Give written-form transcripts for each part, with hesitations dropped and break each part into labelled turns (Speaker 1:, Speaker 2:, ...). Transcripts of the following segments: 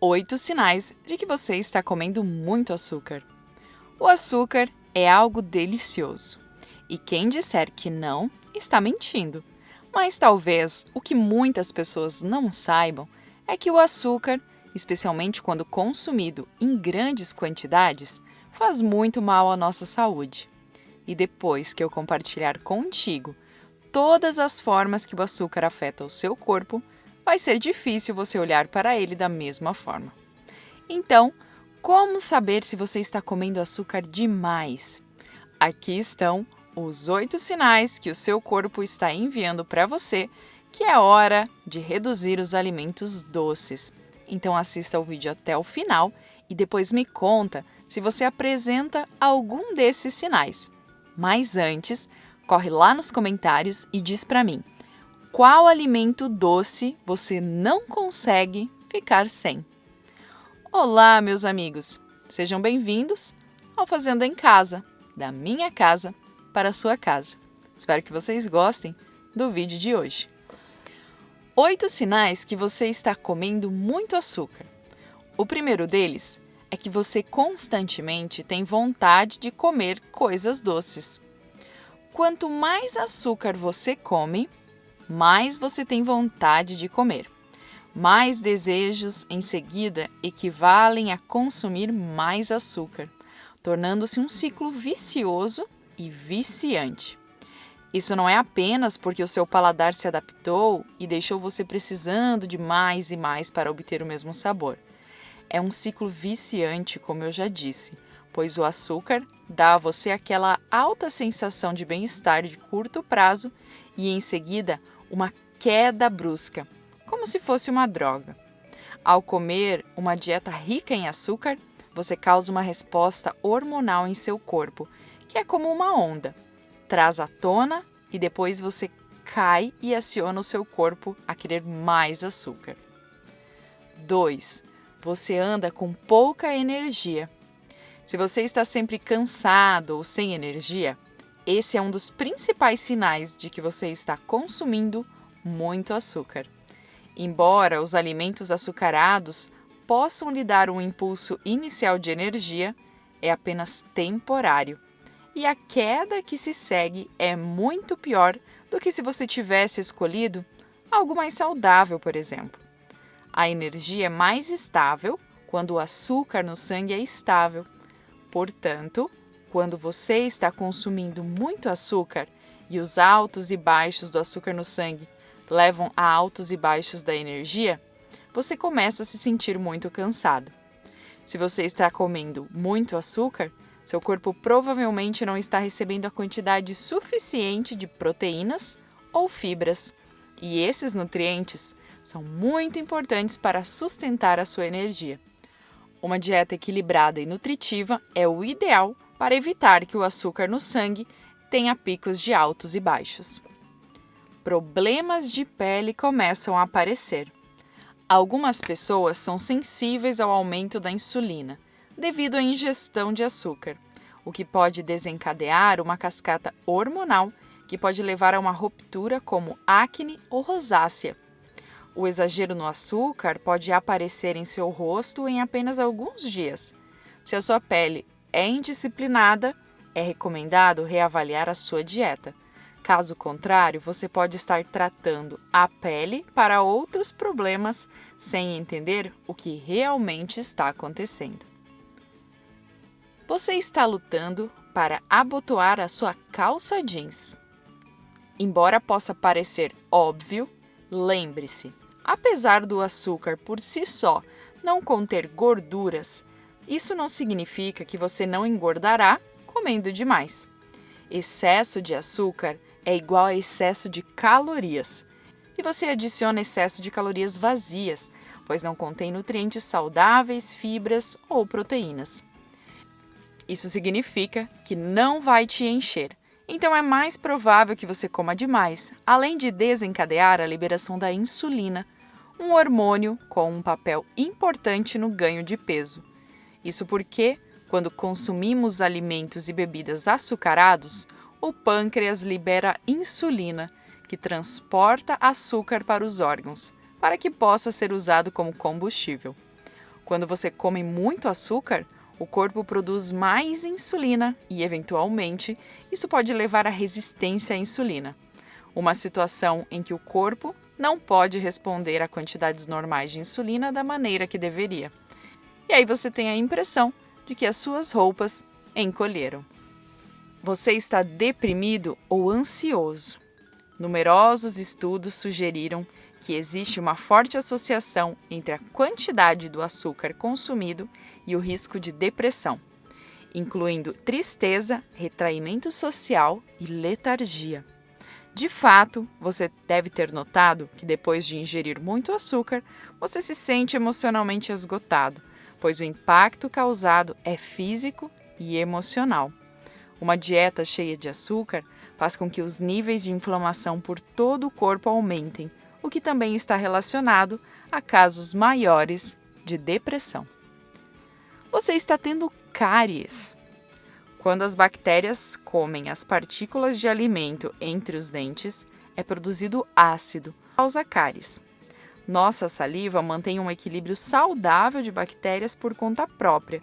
Speaker 1: 8 sinais de que você está comendo muito açúcar. O açúcar é algo delicioso, e quem disser que não, está mentindo. Mas talvez o que muitas pessoas não saibam é que o açúcar, especialmente quando consumido em grandes quantidades, faz muito mal à nossa saúde. E depois que eu compartilhar contigo todas as formas que o açúcar afeta o seu corpo, vai ser difícil você olhar para ele da mesma forma. Então, como saber se você está comendo açúcar demais? Aqui estão os 8 sinais que o seu corpo está enviando para você que é hora de reduzir os alimentos doces. Então assista o vídeo até o final e depois me conta se você apresenta algum desses sinais. Mas antes, corre lá nos comentários e diz para mim, qual alimento doce você não consegue ficar sem? Olá, meus amigos! Sejam bem-vindos ao Fazendo em Casa, da minha casa para a sua casa. Espero que vocês gostem do vídeo de hoje. 8 sinais que você está comendo muito açúcar. O primeiro deles é que você constantemente tem vontade de comer coisas doces. Quanto mais açúcar você come, mais você tem vontade de comer. Mais desejos, em seguida, equivalem a consumir mais açúcar, tornando-se um ciclo vicioso e viciante. Isso não é apenas porque o seu paladar se adaptou e deixou você precisando de mais e mais para obter o mesmo sabor. É um ciclo viciante, como eu já disse, pois o açúcar dá a você aquela alta sensação de bem-estar de curto prazo e, em seguida, uma queda brusca, como se fosse uma droga. Ao comer uma dieta rica em açúcar, você causa uma resposta hormonal em seu corpo, que é como uma onda. Traz à tona e depois você cai e aciona o seu corpo a querer mais açúcar. 2. Você anda com pouca energia. Se você está sempre cansado ou sem energia, esse é um dos principais sinais de que você está consumindo muito açúcar. Embora os alimentos açucarados possam lhe dar um impulso inicial de energia, é apenas temporário. E a queda que se segue é muito pior do que se você tivesse escolhido algo mais saudável, por exemplo. A energia é mais estável quando o açúcar no sangue é estável. Portanto, quando você está consumindo muito açúcar e os altos e baixos do açúcar no sangue levam a altos e baixos da energia, você começa a se sentir muito cansado. Se você está comendo muito açúcar, seu corpo provavelmente não está recebendo a quantidade suficiente de proteínas ou fibras, e esses nutrientes são muito importantes para sustentar a sua energia. Uma dieta equilibrada e nutritiva é o ideal para evitar que o açúcar no sangue tenha picos de altos e baixos. Problemas de pele começam a aparecer. Algumas pessoas são sensíveis ao aumento da insulina, devido à ingestão de açúcar, o que pode desencadear uma cascata hormonal que pode levar a uma ruptura como acne ou rosácea. O exagero no açúcar pode aparecer em seu rosto em apenas alguns dias. Se a sua pele é indisciplinada, é recomendado reavaliar a sua dieta. Caso contrário, você pode estar tratando a pele para outros problemas sem entender o que realmente está acontecendo. Você está lutando para abotoar a sua calça jeans. Embora possa parecer óbvio, lembre-se, apesar do açúcar por si só não conter gorduras, isso não significa que você não engordará comendo demais. Excesso de açúcar é igual a excesso de calorias. E você adiciona excesso de calorias vazias, pois não contém nutrientes saudáveis, fibras ou proteínas. Isso significa que não vai te encher. Então é mais provável que você coma demais, além de desencadear a liberação da insulina, um hormônio com um papel importante no ganho de peso. Isso porque, quando consumimos alimentos e bebidas açucarados, o pâncreas libera insulina, que transporta açúcar para os órgãos, para que possa ser usado como combustível. Quando você come muito açúcar, o corpo produz mais insulina e, eventualmente, isso pode levar à resistência à insulina, uma situação em que o corpo não pode responder a quantidades normais de insulina da maneira que deveria. E aí você tem a impressão de que as suas roupas encolheram. Você está deprimido ou ansioso? Numerosos estudos sugeriram que existe uma forte associação entre a quantidade do açúcar consumido e o risco de depressão, incluindo tristeza, retraimento social e letargia. De fato, você deve ter notado que depois de ingerir muito açúcar, você se sente emocionalmente esgotado, pois o impacto causado é físico e emocional. Uma dieta cheia de açúcar faz com que os níveis de inflamação por todo o corpo aumentem, o que também está relacionado a casos maiores de depressão. Você está tendo cáries. Quando as bactérias comem as partículas de alimento entre os dentes, é produzido ácido, que causa cáries. Nossa saliva mantém um equilíbrio saudável de bactérias por conta própria,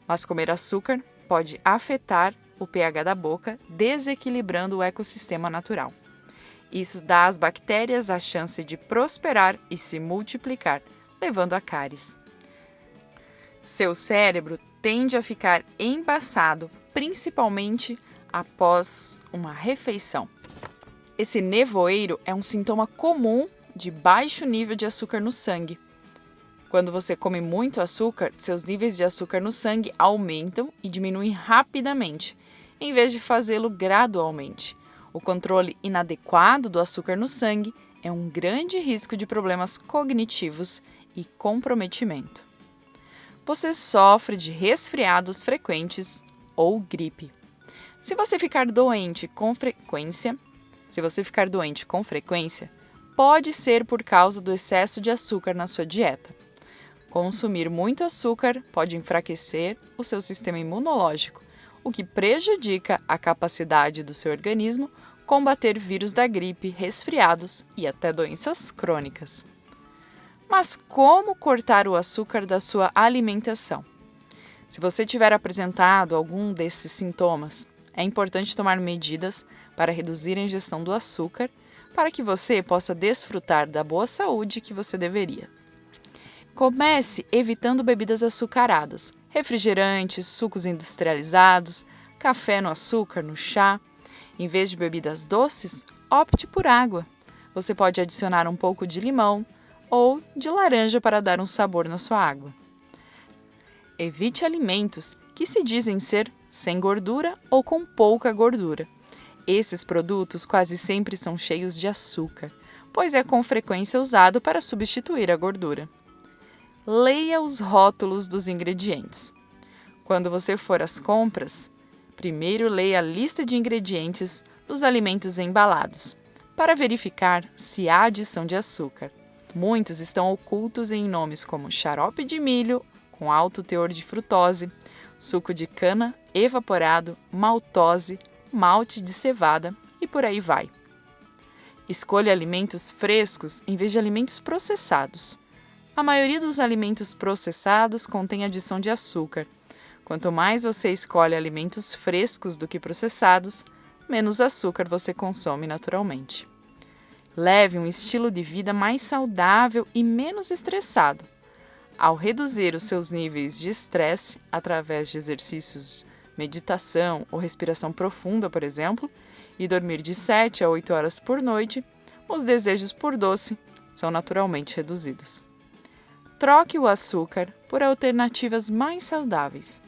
Speaker 1: mas comer açúcar pode afetar o pH da boca, desequilibrando o ecossistema natural. Isso dá às bactérias a chance de prosperar e se multiplicar, levando a cáries. Seu cérebro tende a ficar embaçado, principalmente após uma refeição. Esse nevoeiro é um sintoma comum de baixo nível de açúcar no sangue. Quando você come muito açúcar, seus níveis de açúcar no sangue aumentam e diminuem rapidamente, em vez de fazê-lo gradualmente. O controle inadequado do açúcar no sangue é um grande risco de problemas cognitivos e comprometimento. Você sofre de resfriados frequentes ou gripe. Se você ficar doente com frequência, pode ser por causa do excesso de açúcar na sua dieta. Consumir muito açúcar pode enfraquecer o seu sistema imunológico, o que prejudica a capacidade do seu organismo combater vírus da gripe, resfriados e até doenças crônicas. Mas como cortar o açúcar da sua alimentação? Se você tiver apresentado algum desses sintomas, é importante tomar medidas para reduzir a ingestão do açúcar, para que você possa desfrutar da boa saúde que você deveria. Comece evitando bebidas açucaradas, refrigerantes, sucos industrializados, café no açúcar, no chá. Em vez de bebidas doces, opte por água. Você pode adicionar um pouco de limão ou de laranja para dar um sabor na sua água. Evite alimentos que se dizem ser sem gordura ou com pouca gordura. Esses produtos quase sempre são cheios de açúcar, pois é com frequência usado para substituir a gordura. Leia os rótulos dos ingredientes. Quando você for às compras, primeiro leia a lista de ingredientes dos alimentos embalados, para verificar se há adição de açúcar. Muitos estão ocultos em nomes como xarope de milho, com alto teor de frutose, suco de cana, evaporado, maltose, malte de cevada e por aí vai. Escolha alimentos frescos em vez de alimentos processados. A maioria dos alimentos processados contém adição de açúcar. Quanto mais você escolhe alimentos frescos do que processados, menos açúcar você consome naturalmente. Leve um estilo de vida mais saudável e menos estressado. Ao reduzir os seus níveis de estresse através de exercícios, meditação ou respiração profunda, por exemplo, e dormir de 7 a 8 horas por noite, os desejos por doce são naturalmente reduzidos. Troque o açúcar por alternativas mais saudáveis.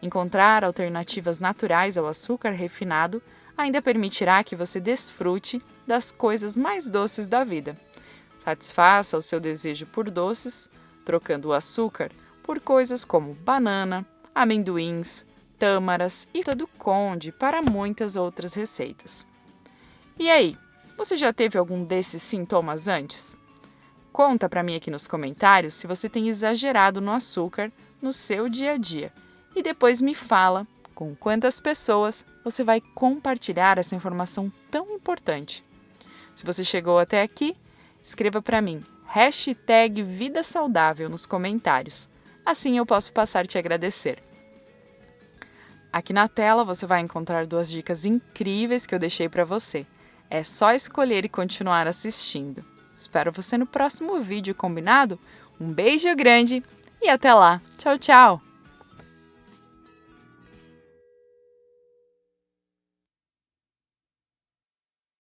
Speaker 1: Encontrar alternativas naturais ao açúcar refinado ainda permitirá que você desfrute das coisas mais doces da vida. Satisfaça o seu desejo por doces, trocando o açúcar por coisas como banana, amendoins, tâmaras e do conde para muitas outras receitas. E aí, você já teve algum desses sintomas antes? Conta para mim aqui nos comentários se você tem exagerado no açúcar no seu dia a dia e depois me fala com quantas pessoas você vai compartilhar essa informação tão importante. Se você chegou até aqui, escreva para mim #Vida Saudável nos comentários. Assim eu posso passar a te agradecer. Aqui na tela você vai encontrar 2 dicas incríveis que eu deixei para você. É só escolher e continuar assistindo. Espero você no próximo vídeo, combinado? Um beijo grande e até lá. Tchau, tchau!